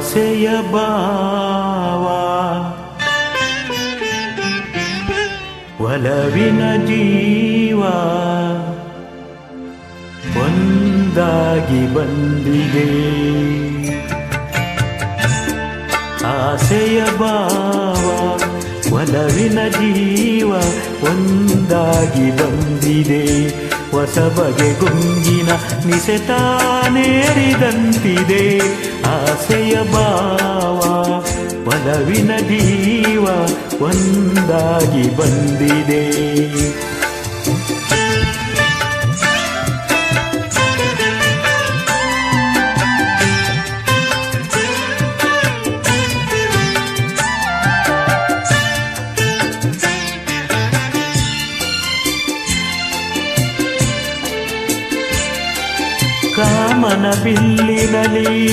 ಆಸೆಯ ಭಾವ ಒಲವಿನ ಜೀವ ಒಂದಾಗಿ ಬಂದಿದೆ. ಆಸೆಯ ಭಾವ ಒಲವಿನ ಜೀವ ಒಂದಾಗಿ ಬಂದಿದೆ. ಹೊಸ ಬಗೆ ಗುಂಗಿನ ನಿಸೆತಾನೇರಿದಂತಿದೆ. ಆಸೆಯ ಭಾವ ಒಲವಿನ ಜೀವ ಒಂದಾಗಿ ಬಂದಿದೆ. ಕಾಮನ ಬಿಲ್ಲಿನಲ್ಲಿ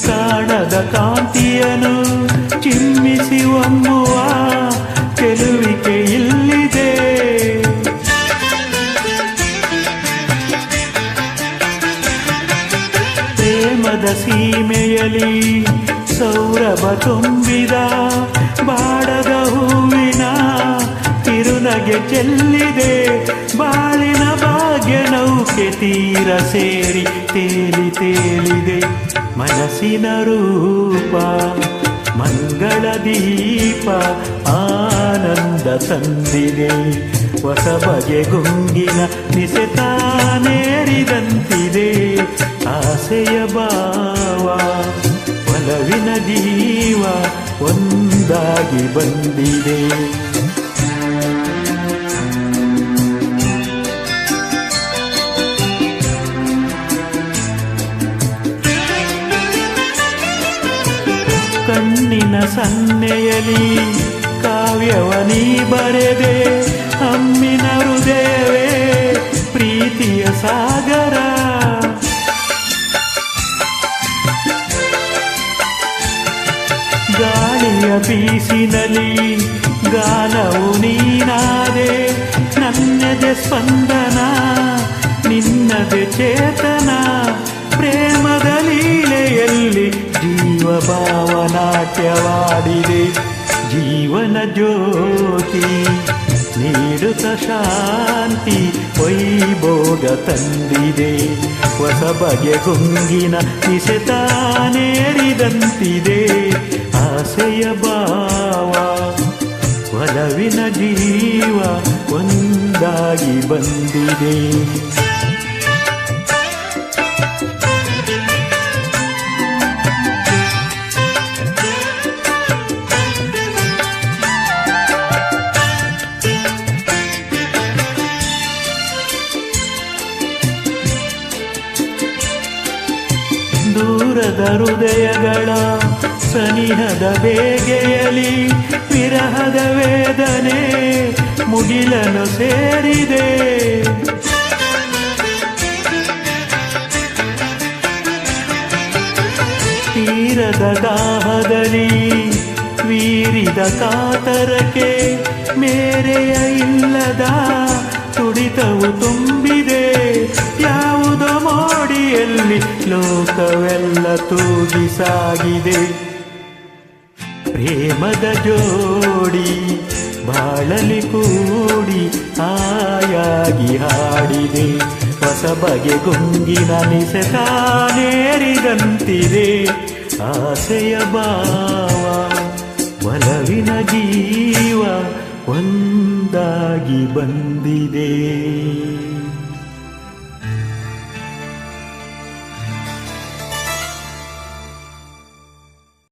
ಕಾಣದ ಕಾಂತಿಯನು ಚಿಮ್ಮಿಸಿ ಒಮ್ಮುವ ಚೆಲುವಿಕೆ ಇಲ್ಲಿದೆ. ಪ್ರೇಮದ ಸೀಮೆಯಲ್ಲಿ ಸೌರಭ ತುಂಬಿದ ಬಾಡದ ಹೂವಿನ ತಿರುನಗೆ ಚೆಲ್ಲಿದೆ. ಬಾಳಿನ ಭಾಗ್ಯ ನೌಕೆ ತೀರ ಸೇರಿ ತೇಲಿ ತೇಲಿದೆ. ಮನಸ್ಸಿನ ರೂಪ ಮಂಗಳ ದೀಪ ಆನಂದ ತಂದಿದೆ. ಹೊಸ ಬಗೆ ಗುಂಗಿನ ನಿಸೆತಾನೇರಿದಂತಿದೆ. ಆಸೆಯ ಭಾವ ಒಲವಿನ ಜೀವ ಒಂದಾಗಿ ಬಂದಿದೆ. ಕಣ್ಣಿನ ಸನ್ನೆಯಲಿ ಕಾವ್ಯವನಿ ಬರೆದೆ. ಅಮ್ಮಿನ ಹೃದಯವೇ ಪ್ರೀತಿಯ ಸಾಗರ. ಗಾಳಿಯ ಬೀಸಿನಲ್ಲಿ ಗಾನವು ನೀನಾದೆ. ನನ್ನದೆ ಸ್ಪಂದನ ನಿನ್ನದೆ ಚೇತನ. ಪ್ರೇಮದ ಲೀಲೆಯಲ್ಲಿ ಜೀವ ಭಾವನಾಟ್ಯವಾಡಿದೆ. ಜೀವನ ಜ್ಯೋತಿ ನೀಡುತ್ತ ಶಾಂತಿ ವೈಭೋಗ ತಂದಿದೆ. ಹೊಸ ಬಗೆ ಗುಂಗಿನ ನಿಸೆತಾನೇರಿದಂತಿದೆ. ಆಸೆಯ ಭಾವ ಒಲವಿನ ಜೀವ ಒಂದಾಗಿ ಬಂದಿದೆ. ದೂರದ ಹೃದಯಗಳ ಸನಿಹದ ಬೇಗೆಯಲಿ ವಿರಹದ ವೇದನೆ ಮುಗಿಲನ್ನು ಸೇರಿದೆ. ತೀರದ ದಾಹದಲ್ಲಿ ವೀರಿದ ಕಾತರಕ್ಕೆ ಮೇರೆಯ ಇಲ್ಲದ ತುಡಿತವು ತುಂಬಿದೆ. ಯಾವುದೋ ಮೋಡಿಯಲ್ಲಿ ಲೋಕವೆಲ್ಲ ತೂಗಿ ಸಾಗಿದೆ. ಪ್ರೇಮದ ಜೋಡಿ ಬಾಳಲಿ ಕೂಡಿ ಆಯಾಗಿ ಹಾಡಿದೆ. ಹೊಸ ಬಗೆ ಗುಂಗಿನ ನಿಸೆತಾನೇರಿದಂತಿದೆ. ಆಸೆಯ ಭಾವ ಒಲವಿನ ಜೀವ ಒಂದಾಗಿ ಬಂದಿದೆ.